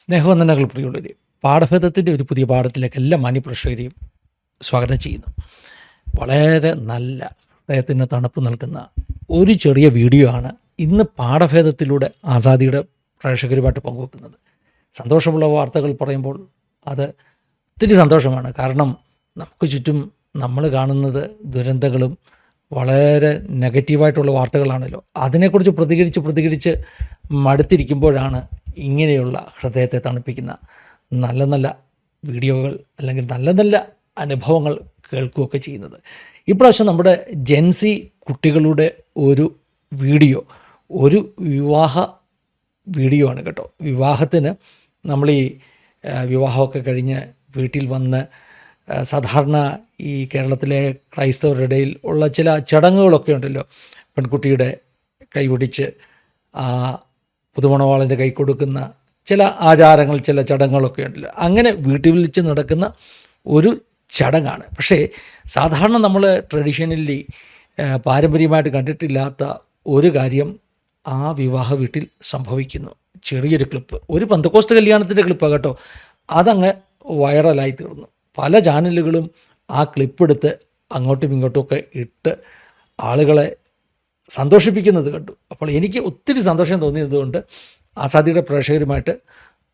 സ്നേഹവന്ദനങ്ങൾ പ്രിയുള്ളവരെ, പാഠഭേദത്തിൻ്റെ ഒരു പുതിയ പാഠത്തിലേക്ക് എല്ലാ മാന്യപ്രേക്ഷകരെയും സ്വാഗതം ചെയ്യുന്നു. വളരെ നല്ല ഹൃദയത്തിന് തണുപ്പ് നൽകുന്ന ഒരു ചെറിയ വീഡിയോ ആണ് ഇന്ന് പാഠഭേദത്തിലൂടെ ആസാദിയുടെ പ്രേക്ഷകരുമായിട്ട് പങ്കുവെക്കുന്നത്. സന്തോഷമുള്ള വാർത്തകൾ പറയുമ്പോൾ അത് ഒത്തിരി സന്തോഷമാണ്. കാരണം നമുക്ക് ചുറ്റും നമ്മൾ കാണുന്നത് ദുരന്തങ്ങളും വളരെ നെഗറ്റീവായിട്ടുള്ള വാർത്തകളാണല്ലോ. അതിനെക്കുറിച്ച് പ്രതികരിച്ച് മടുത്തിരിക്കുമ്പോഴാണ് ഇങ്ങനെയുള്ള ഹൃദയത്തെ തണുപ്പിക്കുന്ന നല്ല നല്ല വീഡിയോകൾ അല്ലെങ്കിൽ നല്ല നല്ല അനുഭവങ്ങൾ കേൾക്കുകയൊക്കെ ചെയ്യുന്നത്. ഇപ്രാവശ്യം നമ്മുടെ ജെൻസി കുട്ടികളുടെ ഒരു വീഡിയോ, ഒരു വിവാഹ വീഡിയോ ആണ് കേട്ടോ. വിവാഹത്തിന് നമ്മൾ ഈ വിവാഹമൊക്കെ കഴിഞ്ഞ് വീട്ടിൽ വന്ന് സാധാരണ ഈ കേരളത്തിലെ ക്രൈസ്തവരുടെ ഇടയിൽ ഉള്ള ചില ചടങ്ങുകളൊക്കെ ഉണ്ടല്ലോ. പെൺകുട്ടിയുടെ കൈപിടിച്ച് പുതുമണവാളൻ്റെ കൈ കൊടുക്കുന്ന ചില ആചാരങ്ങൾ, ചില ചടങ്ങുകളൊക്കെ ഉണ്ടല്ലോ. അങ്ങനെ വീട്ടിൽ വെച്ച് നടക്കുന്ന ഒരു ചടങ്ങാണ്. പക്ഷേ സാധാരണ നമ്മൾ ട്രഡീഷണലി പാരമ്പര്യമായിട്ട് കണ്ടിട്ടില്ലാത്ത ഒരു കാര്യം ആ വിവാഹ വീട്ടിൽ സംഭവിക്കുന്നു. ചെറിയൊരു ക്ലിപ്പ്, ഒരു പെന്തക്കോസ്ത് കല്യാണത്തിൻ്റെ ക്ലിപ്പാണ് കേട്ടോ. അതങ്ങ് വൈറലായി തീർന്നു. പല ചാനലുകളും ആ ക്ലിപ്പെടുത്ത് അങ്ങോട്ടും ഇങ്ങോട്ടുമൊക്കെ ഇട്ട് ആളുകളെ സന്തോഷിപ്പിക്കുന്നത് കണ്ടു. അപ്പോൾ എനിക്ക് ഒത്തിരി സന്തോഷം തോന്നിയതുകൊണ്ട് ആസാദിയുടെ പ്രേക്ഷകരുമായിട്ട്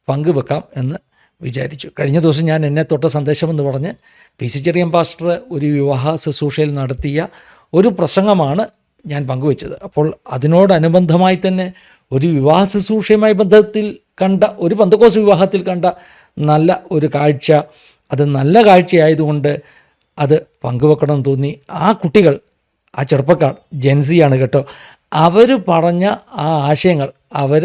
പങ്കുവെക്കാം എന്ന് വിചാരിച്ചു. കഴിഞ്ഞ ദിവസം ഞാൻ എന്നെ തൊട്ട സന്ദേശമെന്ന് പറഞ്ഞ് പി സി ചെറിയൻ പാസ്റ്റർ ഒരു വിവാഹ ശുശ്രൂഷയിൽ നടത്തിയ ഒരു പ്രസംഗമാണ് ഞാൻ പങ്കുവെച്ചത്. അപ്പോൾ അതിനോടനുബന്ധമായി തന്നെ ഒരു വിവാഹ ശുശ്രൂഷയുമായി ബന്ധത്തിൽ കണ്ട ഒരു പെന്തക്കോസ്ത് വിവാഹത്തിൽ കണ്ട നല്ല ഒരു കാഴ്ച, അത് നല്ല കാഴ്ചയായതുകൊണ്ട് അത് പങ്കുവെക്കണം തോന്നി. ആ കുട്ടികൾ, ആ ചെറുപ്പക്കാർ ജെൻസിയാണ് കേട്ടോ. അവർ പറഞ്ഞ ആ ആശയങ്ങൾ, അവർ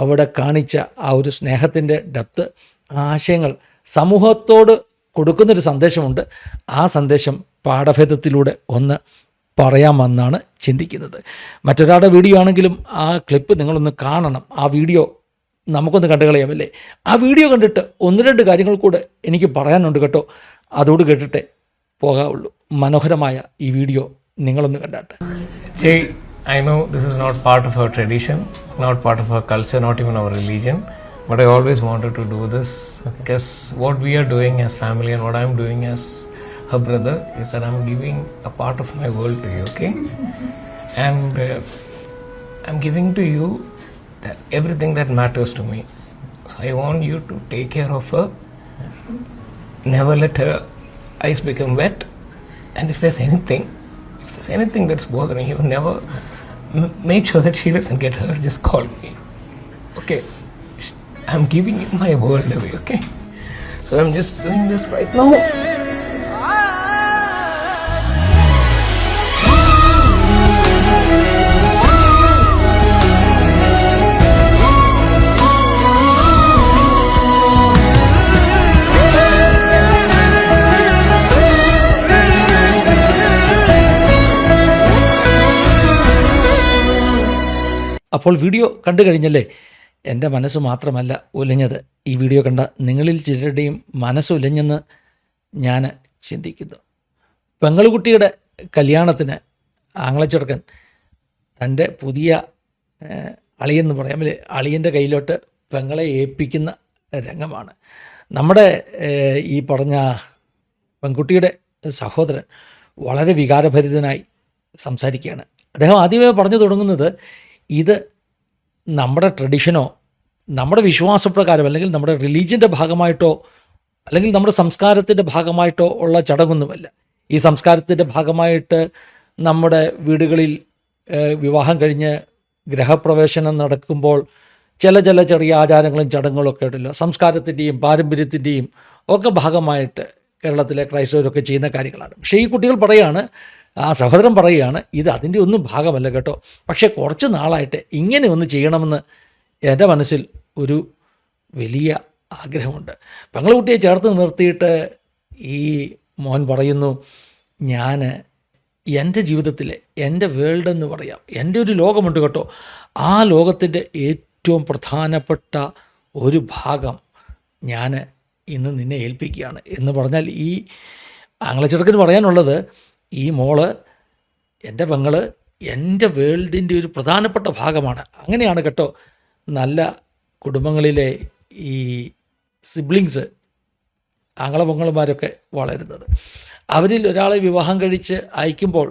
അവിടെ കാണിച്ച ആ ഒരു സ്നേഹത്തിൻ്റെ ഡെപ്ത്, ആശയങ്ങൾ സമൂഹത്തോട് കൊടുക്കുന്നൊരു സന്ദേശമുണ്ട്. ആ സന്ദേശം പാഠഭേദത്തിലൂടെ ഒന്ന് പറയാമെന്നാണ് ചിന്തിക്കുന്നത്. മറ്റൊരാളുടെ വീഡിയോ ആണെങ്കിലും ആ ക്ലിപ്പ് നിങ്ങളൊന്ന് കാണണം. ആ വീഡിയോ നമുക്കൊന്ന് കണ്ടു കളയാമല്ലേ. ആ വീഡിയോ കണ്ടിട്ട് ഒന്ന് രണ്ട് കാര്യങ്ങൾ കൂടെ എനിക്ക് പറയാനുണ്ട് കേട്ടോ. അതോട് കേട്ടിട്ടേ പോകാവുള്ളൂ. മനോഹരമായ ഈ വീഡിയോ നിങ്ങളൊന്ന് കണ്ടാട്ടെ. See, I know this is not part of our tradition, not part of our culture, not even our religion, but I always wanted to do this because what we are doing as family and what I'm doing as her brother is that I'm giving a part of my world to you, okay? And I'm giving to you everything that matters to me. So I want you to take care of her, never let her eyes become wet, and if there's anything that's bothering you, never make sure that she doesn't get hurt. Just call me, okay? I'm giving you my world away, okay? So I'm just doing this right now. അപ്പോൾ video കണ്ടു കഴിഞ്ഞല്ലേ. എൻ്റെ മനസ്സ് മാത്രമല്ല ഉലഞ്ഞത്, ഈ video കണ്ട നിങ്ങളിൽ ചിലരുടെയും മനസ്സ് ഉലഞ്ഞെന്ന് ഞാൻ ചിന്തിക്കുന്നു. പെങ്ങളുകുട്ടിയുടെ കല്യാണത്തിന് ആങ്ങളച്ചെറുക്കൻ തൻ്റെ പുതിയ അളിയെന്ന് പറയാമല്ലേ, അളിയൻ്റെ കയ്യിലോട്ട് പെങ്ങളെ ഏൽപ്പിക്കുന്ന രംഗമാണ്. നമ്മുടെ ഈ പറഞ്ഞ പെൺകുട്ടിയുടെ സഹോദരൻ വളരെ വികാരഭരിതനായി സംസാരിക്കുകയാണ്. അദ്ദേഹം ആദ്യമേ പറഞ്ഞു തുടങ്ങുന്നത്, ഇത് നമ്മുടെ ട്രഡീഷനോ നമ്മുടെ വിശ്വാസപ്രകാരം അല്ലെങ്കിൽ നമ്മുടെ റിലീജിയൻ്റെ ഭാഗമായിട്ടോ അല്ലെങ്കിൽ നമ്മുടെ സംസ്കാരത്തിൻ്റെ ഭാഗമായിട്ടോ ഉള്ള ചടങ്ങൊന്നുമല്ല. ഈ സംസ്കാരത്തിൻ്റെ ഭാഗമായിട്ട് നമ്മുടെ വീടുകളിൽ വിവാഹം കഴിഞ്ഞ് ഗൃഹപ്രവേശനം നടക്കുമ്പോൾ ചില ചെറിയ ആചാരങ്ങളും ചടങ്ങുകളൊക്കെ ഉണ്ടല്ലോ. സംസ്കാരത്തിൻ്റെയും പാരമ്പര്യത്തിൻ്റെയും ഒക്കെ ഭാഗമായിട്ട് കേരളത്തിലെ ക്രൈസ്തവരൊക്കെ ചെയ്യുന്ന കാര്യങ്ങളാണ്. പക്ഷേ ഈ കുട്ടികൾ പറയുകയാണ്, ആ സഹോദരൻ പറയുകയാണ്, ഇത് അതിൻ്റെ ഒന്നും ഭാഗമല്ല കേട്ടോ. പക്ഷേ കുറച്ച് നാളായിട്ട് ഇങ്ങനെ ഒന്ന് ചെയ്യണമെന്ന് എൻ്റെ മനസ്സിൽ ഒരു വലിയ ആഗ്രഹമുണ്ട്. പെങ്ങളുകുട്ടിയെ ചേർത്ത് നിർത്തിയിട്ട് ഈ മോൻ പറയുന്നു, ഞാൻ എൻ്റെ ജീവിതത്തിലെ എൻ്റെ വേൾഡ് എന്ന് പറയാം, എൻ്റെ ഒരു ലോകമുണ്ട് കേട്ടോ. ആ ലോകത്തിൻ്റെ ഏറ്റവും പ്രധാനപ്പെട്ട ഒരു ഭാഗം ഞാൻ ഇന്ന് നിന്നെ ഏൽപ്പിക്കുകയാണ് എന്ന് പറഞ്ഞാൽ, ഈ ആങ്ങളച്ചെറുക്കന് പറയാനുള്ളത്, ഈ മോള്, എൻ്റെ പെങ്ങള് എൻ്റെ വേൾഡിൻ്റെ ഒരു പ്രധാനപ്പെട്ട ഭാഗമാണ്. അങ്ങനെയാണ് കേട്ടോ നല്ല കുടുംബങ്ങളിലെ ഈ സിബ്ലിങ്സ് ആങ്ങളപൊങ്ങളുമാരൊക്കെ വളരുന്നത്. അവരിൽ ഒരാളെ വിവാഹം കഴിച്ച് അയക്കുമ്പോൾ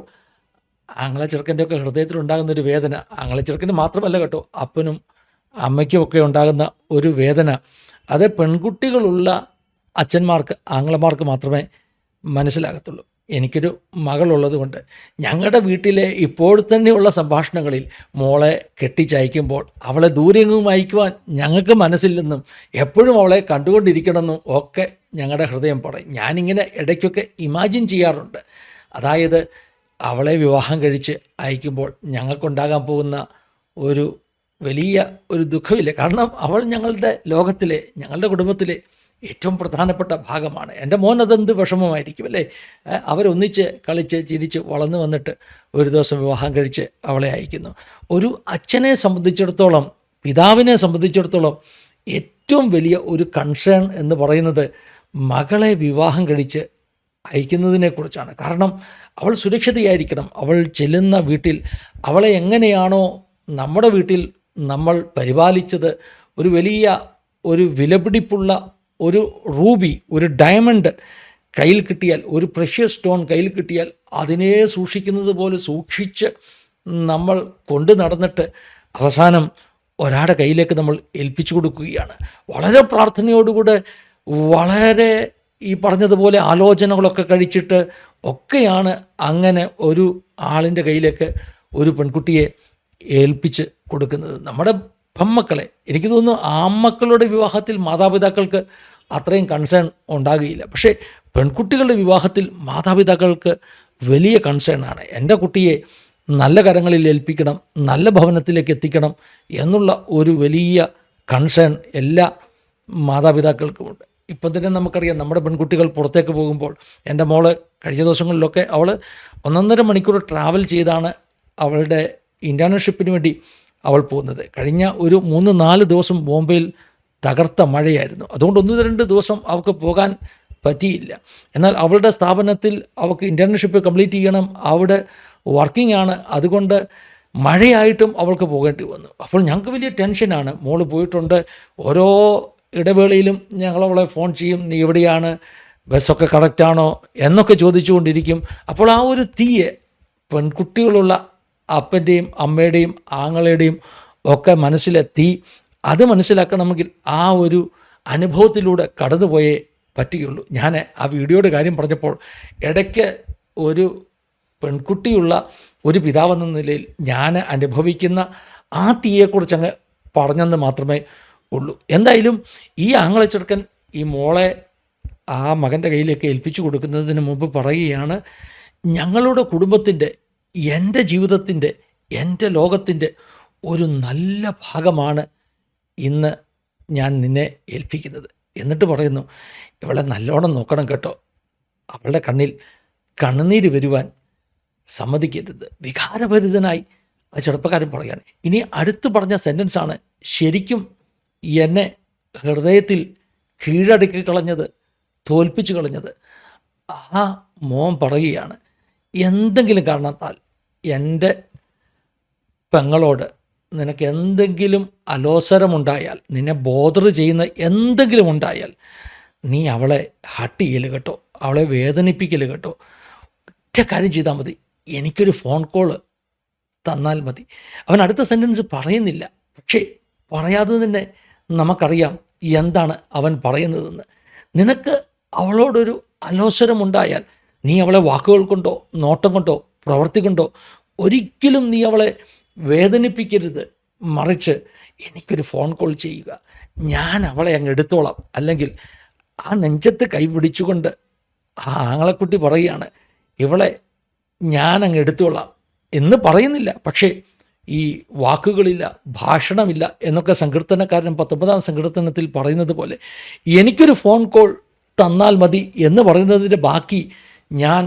ആങ്ങള ചെറുക്കൻ്റെയൊക്കെ ഹൃദയത്തിലുണ്ടാകുന്നൊരു വേദന, ആങ്ങള ചെറുക്കന് മാത്രമല്ല കേട്ടോ, അപ്പനും അമ്മയ്ക്കുമൊക്കെ ഉണ്ടാകുന്ന ഒരു വേദന, അത് പെൺകുട്ടികളുള്ള അച്ഛന്മാർക്ക്, ആങ്ങളമാർക്ക് മാത്രമേ മനസ്സിലാകത്തുള്ളൂ. എനിക്കൊരു മകളുള്ളത് കൊണ്ട് ഞങ്ങളുടെ വീട്ടിലെ ഇപ്പോൾ തന്നെയുള്ള സംഭാഷണങ്ങളിൽ മോളെ കെട്ടിച്ചയക്കുമ്പോൾ അവളെ ദൂരെങ്ങും അയക്കുവാൻ ഞങ്ങൾക്ക് മനസ്സില്ലെന്നും എപ്പോഴും അവളെ കണ്ടുകൊണ്ടിരിക്കണമെന്നും ഒക്കെ ഞങ്ങളുടെ ഹൃദയം പറയും. ഞാനിങ്ങനെ ഇടയ്ക്കൊക്കെ ഇമാജിൻ ചെയ്യാറുണ്ട്. അതായത് അവളെ വിവാഹം കഴിച്ച് അയക്കുമ്പോൾ ഞങ്ങൾക്കുണ്ടാകാൻ പോകുന്ന ഒരു വലിയ ഒരു ദുഃഖമില്ല. കാരണം അവൾ ഞങ്ങളുടെ ലോകത്തിലെ, ഞങ്ങളുടെ കുടുംബത്തിലെ ഏറ്റവും പ്രധാനപ്പെട്ട ഭാഗമാണ്. എൻ്റെ മോൻ അതെന്ത് വിഷമമായിരിക്കും അല്ലേ? അവരൊന്നിച്ച് കളിച്ച് ചിരിച്ച് വളർന്നു വന്നിട്ട് ഒരു ദിവസം വിവാഹം കഴിച്ച് അവളെ അയക്കുന്നു. ഒരു അച്ഛനെ സംബന്ധിച്ചിടത്തോളം, പിതാവിനെ സംബന്ധിച്ചിടത്തോളം ഏറ്റവും വലിയ ഒരു കൺസേൺ എന്ന് പറയുന്നത് മകളെ വിവാഹം കഴിച്ച് അയക്കുന്നതിനെക്കുറിച്ചാണ്. കാരണം അവൾ സുരക്ഷിതയായിരിക്കണം. അവൾ ചെല്ലുന്ന വീട്ടിൽ അവളെ എങ്ങനെയാണോ നമ്മുടെ വീട്ടിൽ നമ്മൾ പരിപാലിച്ചത്, ഒരു വലിയ ഒരു വിലപിടിപ്പുള്ള ഒരു റൂബി, ഒരു ഡയമണ്ട് കയ്യിൽ കിട്ടിയാൽ, ഒരു പ്രഷ്യസ് സ്റ്റോൺ കയ്യിൽ കിട്ടിയാൽ അതിനെ സൂക്ഷിക്കുന്നത് പോലെ സൂക്ഷിച്ച് നമ്മൾ കൊണ്ടു നടന്നിട്ട് അവസാനം ഒരാളുടെ കയ്യിലേക്ക് നമ്മൾ ഏൽപ്പിച്ചു കൊടുക്കുകയാണ്. വളരെ പ്രാർത്ഥനയോടുകൂടെ, വളരെ ഈ പറഞ്ഞതുപോലെ ആലോചനകളൊക്കെ കഴിച്ചിട്ട് ഒക്കെയാണ് അങ്ങനെ ഒരു ആളിൻ്റെ കയ്യിലേക്ക് ഒരു പെൺകുട്ടിയെ ഏൽപ്പിച്ച് കൊടുക്കുന്നത്. നമ്മുടെ പെൺമക്കളെ, എനിക്ക് തോന്നുന്നു ആൺമക്കളുടെ വിവാഹത്തിൽ മാതാപിതാക്കൾക്ക് അത്രയും കൺസേൺ ഉണ്ടാകുകയില്ല. പക്ഷേ പെൺകുട്ടികളുടെ വിവാഹത്തിൽ മാതാപിതാക്കൾക്ക് വലിയ കൺസേണാണ്. എൻ്റെ കുട്ടിയെ നല്ല കരങ്ങളിൽ ഏൽപ്പിക്കണം, നല്ല ഭവനത്തിലേക്ക് എത്തിക്കണം എന്നുള്ള ഒരു വലിയ കൺസേൺ എല്ലാ മാതാപിതാക്കൾക്കുമുണ്ട്. ഇപ്പം തന്നെ നമുക്കറിയാം, നമ്മുടെ പെൺകുട്ടികൾ പുറത്തേക്ക് പോകുമ്പോൾ, എൻ്റെ മോള് കഴിഞ്ഞ ദിവസങ്ങളിലൊക്കെ അവൾ 1.5 മണിക്കൂർ ട്രാവൽ ചെയ്താണ് അവളുടെ ഇൻറ്റേൺഷിപ്പിന് വേണ്ടി അവൾ പോകുന്നത്. കഴിഞ്ഞ ഒരു 3-4 ദിവസം ബോംബെയിൽ തകർത്ത മഴയായിരുന്നു. അതുകൊണ്ട് 1-2 ദിവസം അവൾക്ക് പോകാൻ പറ്റിയില്ല. എന്നാൽ അവളുടെ സ്ഥാപനത്തിൽ അവൾക്ക് ഇൻറ്റേൺഷിപ്പ് കംപ്ലീറ്റ് ചെയ്യണം, അവിടെ വർക്കിംഗ് ആണ്. അതുകൊണ്ട് മഴയായിട്ടും അവൾക്ക് പോകേണ്ടി വന്നു. അപ്പോൾ ഞങ്ങൾക്ക് വലിയ ടെൻഷനാണ്. മോള് പോയിട്ടുണ്ട്. ഓരോ ഇടവേളയിലും ഞങ്ങളവളെ ഫോൺ ചെയ്യും, നീ എവിടെയാണ്, ബസ്സൊക്കെ കറക്റ്റാണോ എന്നൊക്കെ ചോദിച്ചുകൊണ്ടിരിക്കും. അപ്പോൾ ആ ഒരു തീയെ പെൺകുട്ടികളുള്ള അപ്പൻ്റെയും അമ്മയുടെയും ആങ്ങളയുടെയും ഒക്കെ മനസ്സിലെ തീ, അത് മനസ്സിലാക്കണമെങ്കിൽ ആ ഒരു അനുഭവത്തിലൂടെ കടന്നുപോയേ പറ്റുകയുള്ളൂ. ഞാൻ ആ വീഡിയോയുടെ കാര്യം പറഞ്ഞപ്പോൾ ഇടയ്ക്ക് ഒരു പെൺകുട്ടിയുള്ള ഒരു പിതാവെന്ന നിലയിൽ ഞാൻ അനുഭവിക്കുന്ന ആ തീയെക്കുറിച്ച് അങ്ങ് പറഞ്ഞെന്ന് മാത്രമേ ഉള്ളൂ. എന്തായാലും ഈ ആങ്ങള ചെറുക്കൻ ഈ മോളെ ആ മകൻ്റെ കയ്യിലേക്ക് ഏൽപ്പിച്ചു കൊടുക്കുന്നതിന് മുമ്പ് പറയുകയാണ്, ഞങ്ങളുടെ കുടുംബത്തിൻ്റെ, എൻ്റെ ജീവിതത്തിൻ്റെ, എൻ്റെ ലോകത്തിൻ്റെ ഒരു നല്ല ഭാഗമാണ് ഇന്ന് ഞാൻ നിന്നെ ഏൽപ്പിക്കുന്നത്. എന്നിട്ട് പറയുന്നു, ഇവളെ നല്ലോണം നോക്കണം കേട്ടോ, അവളുടെ കണ്ണിൽ കണ്ണുനീര് വരുവാൻ സമ്മതിക്കരുത്. വികാരഭരിതനായി ആ ചെറുപ്പക്കാരൻ പറയുകയാണ്. ഇനി അടുത്ത് പറഞ്ഞ സെൻറ്റൻസാണ് ശരിക്കും എന്നെ ഹൃദയത്തിൽ കീഴടക്കി കളഞ്ഞത്, തോൽപ്പിച്ചു കളഞ്ഞത്. ആ മോൻ പറയുകയാണ്, എന്തെങ്കിലും കാരണത്താൽ എൻ്റെ പെങ്ങളോട് നിനക്ക് എന്തെങ്കിലും അലോസരമുണ്ടായാൽ, നിന്നെ ബോധർ ചെയ്യുന്ന എന്തെങ്കിലും ഉണ്ടായാൽ, നീ അവളെ ഹട്ട് ചെയ്യൽ കേട്ടോ, അവളെ വേദനിപ്പിക്കൽ കേട്ടോ. ഒറ്റ കാര്യം ചെയ്താൽ മതി, എനിക്കൊരു ഫോൺ കോള് തന്നാൽ മതി. അവൻ അടുത്ത സെൻറ്റൻസ് പറയുന്നില്ല, പക്ഷേ പറയാതെ തന്നെ നമുക്കറിയാം എന്താണ് അവൻ പറയുന്നതെന്ന്. നിനക്ക് അവളോടൊരു അലോസരമുണ്ടായാൽ നീ അവളെ വാക്കുകൾ കൊണ്ടോ നോട്ടം കൊണ്ടോ പ്രവൃത്തി കൊണ്ടോ ഒരിക്കലും നീ അവളെ വേദനിപ്പിക്കരുത്. മറിച്ച് എനിക്കൊരു ഫോൺ കോൾ ചെയ്യുക, ഞാൻ അവളെ അങ്ങ് എടുത്തോളാം. അല്ലെങ്കിൽ ആ നെഞ്ചത്ത് കൈ പിടിച്ചുകൊണ്ട് ആ ആങ്ങളക്കുട്ടി പറയുകയാണ്, ഇവളെ ഞാൻ അങ്ങ് എടുത്തോളാം എന്ന് പറയുന്നില്ല. പക്ഷേ ഈ വാക്കുകളില്ല, ഭാഷണമില്ല എന്നൊക്കെ സങ്കീർത്തനക്കാരൻ 19-ാം സങ്കീർത്തനത്തിൽ പറയുന്നത് പോലെ എനിക്കൊരു ഫോൺ കോൾ തന്നാൽ മതി എന്ന് പറയുന്നതിൻ്റെ ബാക്കി ഞാൻ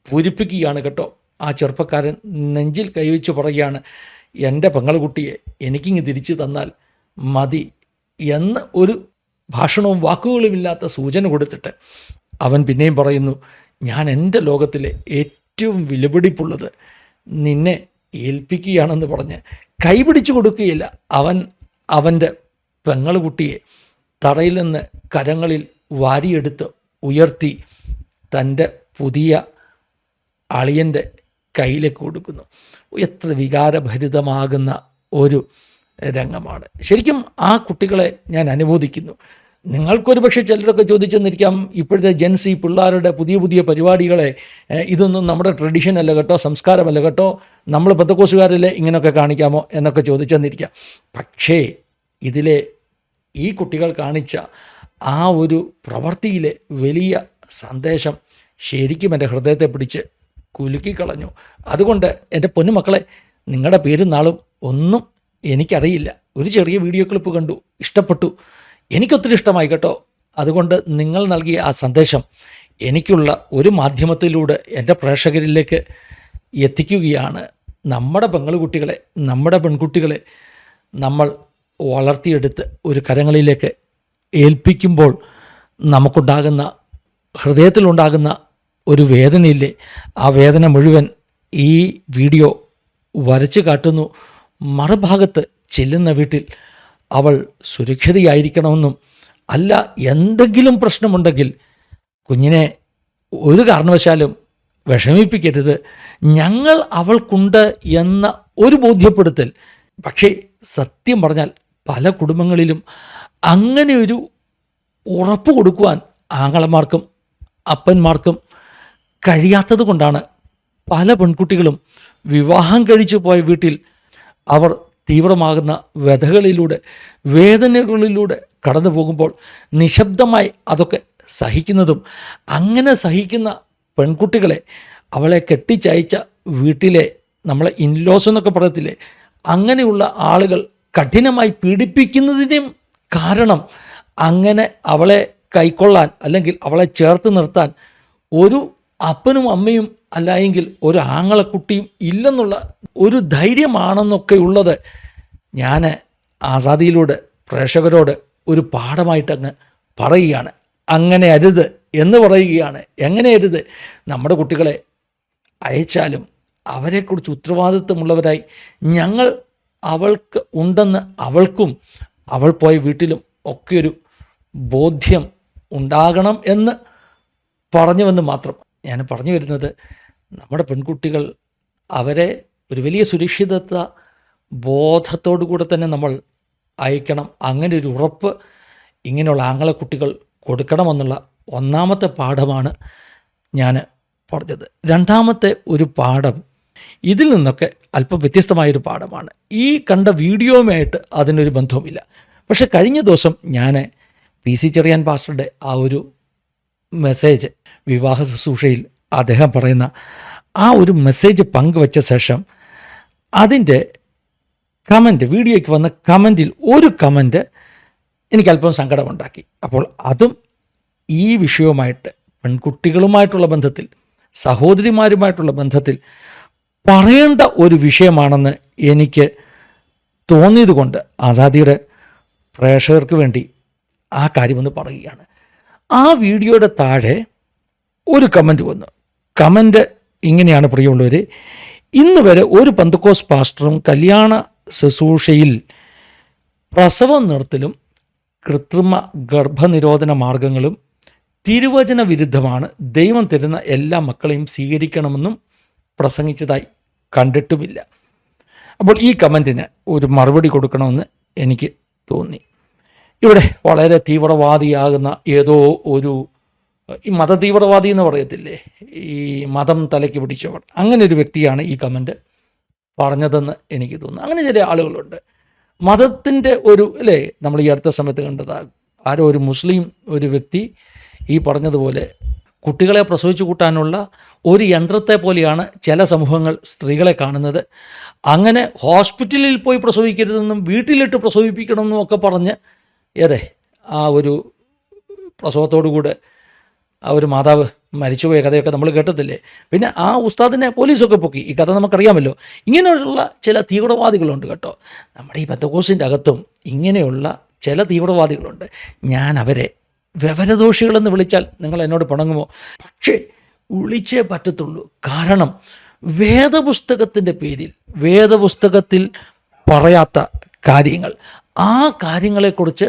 പൂരിപ്പിക്കുകയാണ് കേട്ടോ. ആ ചെറുപ്പക്കാരൻ നെഞ്ചിൽ കൈവച്ച് പറയുകയാണ്, എൻ്റെ പെങ്ങളുകുട്ടിയെ എനിക്കിങ്ങ് തിരിച്ചു തന്നാൽ മതി എന്ന് ഒരു ഭാഷണവും വാക്കുകളുമില്ലാത്ത സൂചന കൊടുത്തിട്ട് അവൻ പിന്നെയും പറയുന്നു, ഞാൻ എൻ്റെ ലോകത്തിലെ ഏറ്റവും വിലപിടിപ്പുള്ളത് നിന്നെ ഏൽപ്പിക്കുകയാണെന്ന് പറഞ്ഞ് കൈപിടിച്ചു കൊടുക്കുകയില്ല. അവൻ അവൻ്റെ പെങ്ങളുകുട്ടിയെ തറയിൽ നിന്ന് കരങ്ങളിൽ വാരിയെടുത്ത് ഉയർത്തി തൻ്റെ പുതിയ അളിയൻ്റെ കയ്യിലേക്ക് കൊടുക്കുന്നു. എത്ര വികാരഭരിതമാകുന്ന ഒരു രംഗമാണ്. ശരിക്കും ആ കുട്ടികളെ ഞാൻ അനുമോദിക്കുന്നു. നിങ്ങൾക്കൊരു പക്ഷേ ചിലരൊക്കെ ചോദിച്ചെന്നിരിക്കാം, ഇപ്പോഴത്തെ ജെൻസി പിള്ളേരുടെ പുതിയ പുതിയ പരിപാടികളെ ഇതൊന്നും നമ്മുടെ ട്രഡീഷൻ അല്ല കേട്ടോ, സംസ്കാരമല്ല കേട്ടോ, നമ്മൾ പെന്തക്കോസുകാരിലെ ഇങ്ങനെയൊക്കെ കാണിക്കാമോ എന്നൊക്കെ ചോദിച്ചെന്നിരിക്കാം. പക്ഷേ ഇതിലെ ഈ കുട്ടികൾ കാണിച്ച ആ ഒരു പ്രവൃത്തിയിലെ വലിയ സന്ദേശം ശരിക്കും എൻ്റെ ഹൃദയത്തെ പിടിച്ച് കുലുക്കിക്കളഞ്ഞു. അതുകൊണ്ട് എൻ്റെ പൊന്നുമക്കളെ, നിങ്ങളുടെ പേരും നാളും ഒന്നും എനിക്കറിയില്ല. ഒരു ചെറിയ വീഡിയോ ക്ലിപ്പ് കണ്ടു, ഇഷ്ടപ്പെട്ടു, എനിക്കൊത്തിരി ഇഷ്ടമായി കേട്ടോ. അതുകൊണ്ട് നിങ്ങൾ നൽകിയ ആ സന്ദേശം എനിക്കുള്ള ഒരു മാധ്യമത്തിലൂടെ എൻ്റെ പ്രേക്ഷകരിലേക്ക് എത്തിക്കുകയാണ്. നമ്മുടെ പെങ്ങളുകുട്ടികളെ, നമ്മുടെ പെൺകുട്ടികളെ നമ്മൾ വളർത്തിയെടുത്ത് ഒരു കരങ്ങളിലേക്ക് ഏൽപ്പിക്കുമ്പോൾ നമുക്കുണ്ടാകുന്ന, ഹൃദയത്തിലുണ്ടാകുന്ന ഒരു വേദനയില്ലേ, ആ വേദന മുഴുവൻ ഈ വീഡിയോ വരച്ചു കാട്ടുന്നു. മറുഭാഗത്ത് ചെല്ലുന്ന വീട്ടിൽ അവൾ സുരക്ഷിതയായിരിക്കണമെന്നും, അല്ല എന്തെങ്കിലും പ്രശ്നമുണ്ടെങ്കിൽ കുഞ്ഞിനെ ഒരു കാരണവശാലും വിഷമിപ്പിക്കരുത്, ഞങ്ങൾ അവൾക്കുണ്ട് എന്ന ഒരു ബോധ്യപ്പെടുത്തൽ. പക്ഷേ സത്യം പറഞ്ഞാൽ പല കുടുംബങ്ങളിലും അങ്ങനെ ഒരു ഉറപ്പ് കൊടുക്കുവാൻ ആങ്ങളമാർക്കും അപ്പന്മാർക്കും കഴിയാത്തത് കൊണ്ടാണ് പല പെൺകുട്ടികളും വിവാഹം കഴിച്ചു പോയ വീട്ടിൽ അവർ തീവ്രമാകുന്ന വ്യഥകളിലൂടെ, വേദനകളിലൂടെ കടന്നു പോകുമ്പോൾ നിശബ്ദമായി അതൊക്കെ സഹിക്കുന്നതും. അങ്ങനെ സഹിക്കുന്ന പെൺകുട്ടികളെ അവളെ കെട്ടിച്ചയച്ച വീട്ടിലെ, നമ്മളെ ഇൻലോസ് എന്നൊക്കെ പറയത്തില്ലേ, അങ്ങനെയുള്ള ആളുകൾ കഠിനമായി പീഡിപ്പിക്കുന്നതിനും കാരണം അങ്ങനെ അവളെ കൈക്കൊള്ളാൻ അല്ലെങ്കിൽ അവളെ ചേർത്ത് നിർത്താൻ ഒരു അപ്പനും അമ്മയും അല്ലായെങ്കിൽ ഒരു ആങ്ങളക്കുട്ടിയും ഇല്ലെന്നുള്ള ഒരു ധൈര്യമാണെന്നൊക്കെ ഉള്ളത് ഞാൻ ആസാദിയിലൂടെ പ്രേക്ഷകരോട് ഒരു പാഠമായിട്ടങ്ങ് പറയുകയാണ്. അങ്ങനെ അരുത് എന്ന് പറയുകയാണ്. എങ്ങനെ അരുത്? നമ്മുടെ കുട്ടികളെ അയച്ചാലും അവരെക്കുറിച്ച് ഉത്തരവാദിത്വമുള്ളവരായി ഞങ്ങൾ അവൾക്ക് ഉണ്ടെന്ന് അവൾക്കും അവൾ പോയ വീട്ടിലും ഒക്കെ ഒരു ബോധ്യം ഉണ്ടാകണം എന്ന് പറഞ്ഞുവെന്ന് മാത്രം. ഞാൻ പറഞ്ഞു വരുന്നത്, നമ്മുടെ പെൺകുട്ടികൾ അവരെ ഒരു വലിയ സുരക്ഷിതത്വ ബോധത്തോടു കൂടെ തന്നെ നമ്മൾ അയക്കണം. അങ്ങനെ ഒരു ഉറപ്പ് ഇങ്ങനെയുള്ള ആങ്ങളക്കുട്ടികൾ കൊടുക്കണമെന്നുള്ള ഒന്നാമത്തെ പാഠമാണ് ഞാൻ പറഞ്ഞത്. രണ്ടാമത്തെ ഒരു പാഠം ഇതിൽ നിന്നൊക്കെ അല്പം വ്യത്യസ്തമായൊരു പാഠമാണ്. ഈ കണ്ട വീഡിയോയുമായിട്ട് അതിനൊരു ബന്ധവുമില്ല. പക്ഷെ കഴിഞ്ഞ ദിവസം ഞാൻ PC ചെറിയാൻ പാസ്റ്ററുടെ ആ ഒരു മെസ്സേജ്, വിവാഹ ശുശ്രൂഷയിൽ അദ്ദേഹം പറയുന്ന ആ ഒരു മെസ്സേജ് പങ്കുവച്ച ശേഷം അതിൻ്റെ കമൻറ്റ്, വീഡിയോയ്ക്ക് വന്ന കമൻറ്റിൽ ഒരു കമൻറ്റ് എനിക്കല്പം സങ്കടമുണ്ടാക്കി. അപ്പോൾ അതും ഈ വിഷയവുമായിട്ട്, പെൺകുട്ടികളുമായിട്ടുള്ള ബന്ധത്തിൽ, സഹോദരിമാരുമായിട്ടുള്ള ബന്ധത്തിൽ പറയേണ്ട ഒരു വിഷയമാണെന്ന് എനിക്ക് തോന്നിയതുകൊണ്ട് ആസാദിയുടെ പ്രേക്ഷകർക്ക് വേണ്ടി ആ കാര്യമൊന്ന് പറയുകയാണ്. ആ വീഡിയോയുടെ താഴെ ഒരു കമൻറ്റ് വന്നു. കമൻറ്റ് ഇങ്ങനെയാണ്: പ്രിയമുള്ളവർ, ഇന്ന് വരെ ഒരു പെന്തക്കോസ് പാസ്റ്ററും കല്യാണ ശുശ്രൂഷയിൽ പ്രസവം നിർത്തലും കൃത്രിമ ഗർഭനിരോധന മാർഗങ്ങളും തിരുവചന വിരുദ്ധമാണ്, ദൈവം തരുന്ന എല്ലാ മക്കളെയും സ്വീകരിക്കണമെന്നും പ്രസംഗിച്ചതായി കണ്ടിട്ടുമില്ല. അപ്പോൾ ഈ കമൻറ്റിന് ഒരു മറുപടി കൊടുക്കണമെന്ന് എനിക്ക് തോന്നി. ഇവിടെ വളരെ തീവ്രവാദിയാകുന്ന ഏതോ ഒരു, ഈ മതതീവ്രവാദി എന്ന് പറയത്തില്ലേ, ഈ മതം തലയ്ക്ക് പിടിച്ചവർ, അങ്ങനെ ഒരു വ്യക്തിയാണ് ഈ കമൻറ്റ് പറഞ്ഞതെന്ന് എനിക്ക് തോന്നുന്നു. അങ്ങനെ ചില ആളുകളുണ്ട്. മതത്തിൻ്റെ ഒരു, അല്ലേ, നമ്മൾ ഈ അടുത്ത സമയത്ത് കണ്ടതാണ്, ആരോ ഒരു മുസ്ലിം ഒരു വ്യക്തി ഈ പറഞ്ഞതുപോലെ കുട്ടികളെ പ്രസവിച്ചു കൂട്ടാനുള്ള ഒരു യന്ത്രത്തെ പോലെയാണ് ചില സമൂഹങ്ങൾ സ്ത്രീകളെ കാണുന്നത്. അങ്ങനെ ഹോസ്പിറ്റലിൽ പോയി പ്രസവിക്കരുതെന്നും വീട്ടിലിട്ട് പ്രസവിപ്പിക്കണമെന്നും ഒക്കെ പറഞ്ഞ് ആ ഒരു പ്രസവത്തോടുകൂടെ ആ ഒരു മാതാവ് മരിച്ചുപോയ കഥയൊക്കെ നമ്മൾ കേട്ടത്തില്ലേ. പിന്നെ ആ ഉസ്താദിനെ പോലീസൊക്കെ പൊക്കി. ഈ കഥ നമുക്കറിയാമല്ലോ. ഇങ്ങനെയുള്ള ചില തീവ്രവാദികളുണ്ട് കേട്ടോ. നമ്മുടെ ഈ പെന്തക്കോസിൻ്റെ അകത്തും ഇങ്ങനെയുള്ള ചില തീവ്രവാദികളുണ്ട്. ഞാൻ അവരെ വിവരദോഷികളെന്ന് വിളിച്ചാൽ നിങ്ങൾ എന്നോട് പിണങ്ങുമോ? പക്ഷേ വിളിച്ചേ പറ്റത്തുള്ളൂ. കാരണം വേദപുസ്തകത്തിൻ്റെ പേരിൽ, വേദപുസ്തകത്തിൽ പറയാത്ത കാര്യങ്ങൾ, ആ കാര്യങ്ങളെക്കുറിച്ച്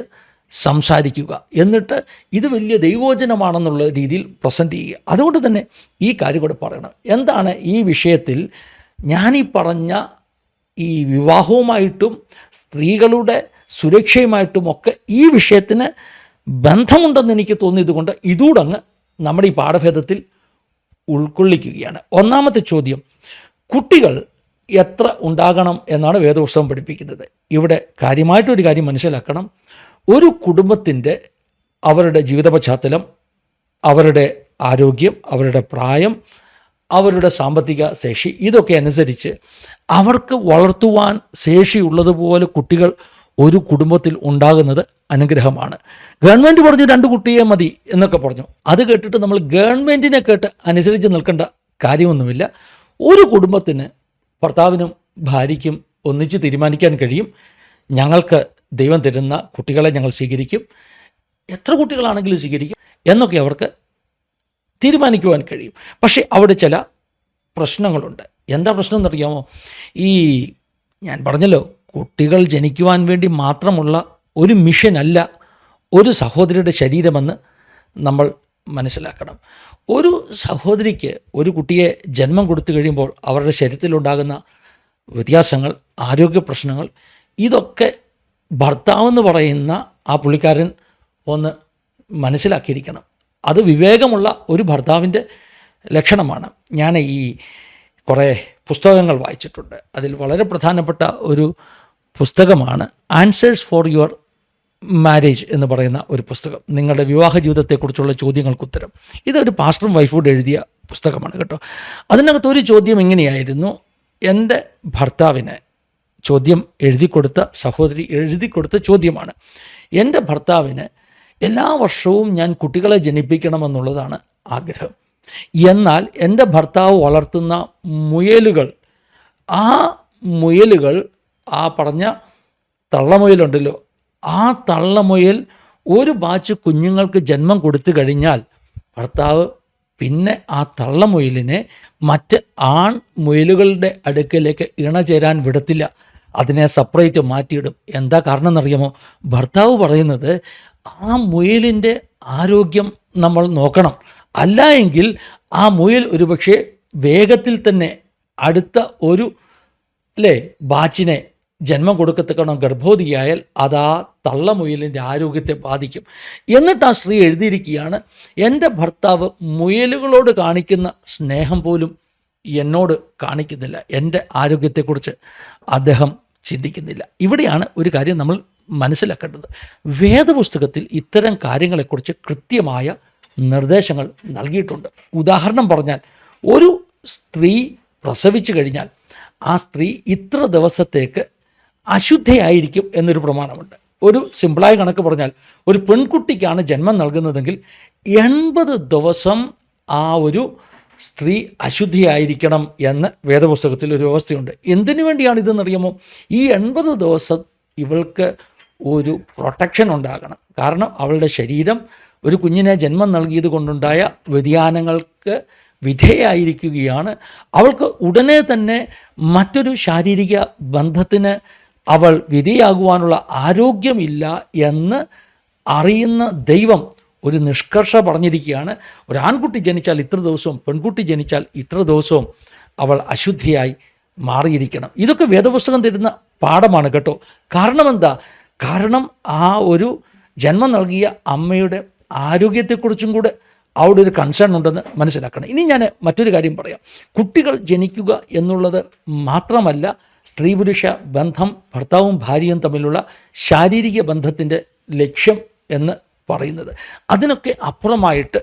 സംസാരിക്കുക, എന്നിട്ട് ഇത് വലിയ ദൈവോചനമാണെന്നുള്ള രീതിയിൽ പ്രസൻറ്റ് ചെയ്യുക. അതുകൊണ്ട് തന്നെ ഈ കാര്യം കൂടെ പറയണം. എന്താണ് ഈ വിഷയത്തിൽ ഞാനീ പറഞ്ഞ ഈ വിവാഹവുമായിട്ടും സ്ത്രീകളുടെ സുരക്ഷയുമായിട്ടുമൊക്കെ ഈ വിഷയത്തിന് ബന്ധമുണ്ടെന്ന് എനിക്ക് തോന്നിയതുകൊണ്ട് ഇതൂടങ്ങ് നമ്മുടെ ഈ പാഠഭേദത്തിൽ ഉൾക്കൊള്ളിക്കുകയാണ്. ഒന്നാമത്തെ ചോദ്യം, കുട്ടികൾ എത്ര ഉണ്ടാകണം എന്നാണ് വേദപുസ്തകം പഠിപ്പിക്കുന്നത്. ഇവിടെ കാര്യമായിട്ടൊരു കാര്യം മനസ്സിലാക്കണം. ഒരു കുടുംബത്തിൻ്റെ അവരുടെ ജീവിത പശ്ചാത്തലം, അവരുടെ ആരോഗ്യം, അവരുടെ പ്രായം, അവരുടെ സാമ്പത്തിക ശേഷി, ഇതൊക്കെ അനുസരിച്ച് അവർക്ക് വളർത്തുവാൻ ശേഷിയുള്ളതുപോലെ കുട്ടികൾ ഒരു കുടുംബത്തിൽ ഉണ്ടാകുന്നത് അനുഗ്രഹമാണ്. ഗവൺമെൻറ് പറഞ്ഞു 2 കുട്ടിയെ മതി എന്നൊക്കെ പറഞ്ഞു. അത് കേട്ടിട്ട് നമ്മൾ ഗവൺമെൻറ്റിനെ കേട്ട് അനുസരിച്ച് നിൽക്കേണ്ട കാര്യമൊന്നുമില്ല. ഒരു കുടുംബത്തിന് ഭർത്താവിനും ഭാര്യയ്ക്കും ഒന്നിച്ച് തീരുമാനിക്കാൻ കഴിയും, ഞങ്ങൾക്ക് ദൈവം തരുന്ന കുട്ടികളെ ഞങ്ങൾ സ്വീകരിക്കും, എത്ര കുട്ടികളാണെങ്കിലും സ്വീകരിക്കും എന്നൊക്കെ അവർക്ക് തീരുമാനിക്കുവാൻ കഴിയും. പക്ഷേ അവിടെ ചില പ്രശ്നങ്ങളുണ്ട്. എന്താ പ്രശ്നം എന്നറിയാമോ? ഈ ഞാൻ പറഞ്ഞല്ലോ, കുട്ടികൾ ജനിക്കുവാൻ വേണ്ടി മാത്രമുള്ള ഒരു മിഷനല്ല ഒരു സഹോദരിയുടെ ശരീരമെന്ന് നമ്മൾ മനസ്സിലാക്കണം. ഒരു സഹോദരിക്ക് ഒരു കുട്ടിയെ ജന്മം കൊടുത്തു കഴിയുമ്പോൾ അവരുടെ ശരീരത്തിലുണ്ടാകുന്ന വ്യത്യാസങ്ങൾ, ആരോഗ്യ പ്രശ്നങ്ങൾ, ഇതൊക്കെ ഭർത്താവെന്ന് പറയുന്ന ആ പുള്ളിക്കാരൻ ഒന്ന് മനസ്സിലാക്കിയിരിക്കണം. അത് വിവേകമുള്ള ഒരു ഭർത്താവിൻ്റെ ലക്ഷണമാണ്. ഞാൻ ഈ കുറേ പുസ്തകങ്ങൾ വായിച്ചിട്ടുണ്ട്. അതിൽ വളരെ പ്രധാനപ്പെട്ട ഒരു പുസ്തകമാണ് ആൻസേഴ്സ് ഫോർ യുവർ മാരേജ് എന്ന് പറയുന്ന ഒരു പുസ്തകം. നിങ്ങളുടെ വിവാഹ ജീവിതത്തെക്കുറിച്ചുള്ള ചോദ്യങ്ങൾക്കുത്തരം. ഇതൊരു പാസ്റ്ററും വൈഫോട് എഴുതിയ പുസ്തകമാണ് കേട്ടോ. അതിനകത്തൊരു ചോദ്യം ഇങ്ങനെയായിരുന്നു. എൻ്റെ ഭർത്താവിന്, ചോദ്യം എഴുതിക്കൊടുത്ത സഹോദരി എഴുതിക്കൊടുത്ത ചോദ്യമാണ്, എൻ്റെ ഭർത്താവിന് എല്ലാ വർഷവും ഞാൻ കുട്ടികളെ ജനിപ്പിക്കണമെന്നുള്ളതാണ് ആഗ്രഹം. എന്നാൽ എൻ്റെ ഭർത്താവ് വളർത്തുന്ന മുയലുകൾ, ആ മുയലുകൾ, ആ പറഞ്ഞ തള്ളമുയലുണ്ടല്ലോ, ആ തള്ളമുയൽ ഒരു ബാച്ച് കുഞ്ഞുങ്ങൾക്ക് ജന്മം കൊടുത്തു കഴിഞ്ഞാൽ ഭർത്താവ് പിന്നെ ആ തള്ളമുയലിനെ മറ്റ് ആൺ മുയലുകളുടെ അടുക്കലേക്ക് ഇണചേരാൻ വിടത്തില്ല, അതിനെ സെപ്പറേറ്റ് മാറ്റിയിടും. എന്താ കാരണം എന്നറിയാമോ? ഭർത്താവ് പറയുന്നത് ആ മുയലിൻ്റെ ആരോഗ്യം നമ്മൾ നോക്കണം, അല്ല എങ്കിൽ ആ മുയൽ ഒരുപക്ഷെ വേഗത്തിൽ തന്നെ അടുത്ത ഒരു ബാച്ചിനെ ജന്മം കൊടുക്കത്തക്കണം ഗർഭവതിയായാൽ അത് ആ തള്ളമുയലിൻ്റെ ആരോഗ്യത്തെ ബാധിക്കും. എന്നിട്ട് ആ സ്ത്രീ എഴുതിയിരിക്കുകയാണ്, എൻ്റെ ഭർത്താവ് മുയലുകളോട് കാണിക്കുന്ന സ്നേഹം പോലും എന്നോട് കാണിക്കുന്നില്ല, എൻ്റെ ആരോഗ്യത്തെക്കുറിച്ച് അദ്ദേഹം ചിന്തിക്കുന്നില്ല. ഇവിടെയാണ് ഒരു കാര്യം നമ്മൾ മനസ്സിലാക്കേണ്ടത്. വേദപുസ്തകത്തിൽ ഇത്തരം കാര്യങ്ങളെക്കുറിച്ച് കൃത്യമായ നിർദ്ദേശങ്ങൾ നൽകിയിട്ടുണ്ട്. ഉദാഹരണം പറഞ്ഞാൽ, ഒരു സ്ത്രീ പ്രസവിച്ചു കഴിഞ്ഞാൽ ആ സ്ത്രീ ഇത്ര ദിവസത്തേക്ക് അശുദ്ധയായിരിക്കും എന്നൊരു പ്രമാണമുണ്ട്. ഒരു സിമ്പിളായ കണക്ക് പറഞ്ഞാൽ, ഒരു പെൺകുട്ടിക്കാണ് ജന്മം നൽകുന്നതെങ്കിൽ 80 ദിവസം ആ ഒരു സ്ത്രീ അശുദ്ധിയായിരിക്കണം എന്ന് വേദപുസ്തകത്തിൽ ഒരു വ്യവസ്ഥയുണ്ട്. എന്തിനു വേണ്ടിയാണ് ഇതെന്നറിയാമോ? ഈ 80 ദിവസം ഇവൾക്ക് ഒരു പ്രൊട്ടക്ഷൻ ഉണ്ടാകണം. കാരണം അവളുടെ ശരീരം ഒരു കുഞ്ഞിനെ ജന്മം നൽകിയത് കൊണ്ടുണ്ടായ വ്യതിയാനങ്ങൾക്ക് വിധേയായിരിക്കുകയാണ്. അവൾക്ക് ഉടനെ തന്നെ മറ്റൊരു ശാരീരിക ബന്ധത്തിന് അവൾ വിധേയാകുവാനുള്ള ആരോഗ്യമില്ല എന്ന് അറിയുന്ന ദൈവം ഒരു നിഷ്കർഷ പറഞ്ഞിരിക്കുകയാണ്. ഒരു ആൺകുട്ടി ജനിച്ചാൽ ഇത്ര ദിവസവും, പെൺകുട്ടി ജനിച്ചാൽ ഇത്ര ദിവസവും അവൾ അശുദ്ധിയായി മാറിയിരിക്കണം. ഇതൊക്കെ വേദപുസ്തകം തരുന്ന പാഠമാണ് കേട്ടോ. കാരണം എന്താ? കാരണം ആ ഒരു ജന്മം നൽകിയ അമ്മയുടെ ആരോഗ്യത്തെക്കുറിച്ചും കൂടെ അവിടെ ഒരു കൺസേൺ ഉണ്ടെന്ന് മനസ്സിലാക്കണം. ഇനി ഞാൻ മറ്റൊരു കാര്യം പറയാം. കുട്ടികൾ ജനിക്കുക എന്നുള്ളത് മാത്രമല്ല സ്ത്രീ പുരുഷ ബന്ധം, ഭർത്താവും ഭാര്യയും തമ്മിലുള്ള ശാരീരിക ബന്ധത്തിൻ്റെ ലക്ഷ്യം എന്ന് പറയുന്നത്. അതിനൊക്കെ അപ്പുറമായിട്ട്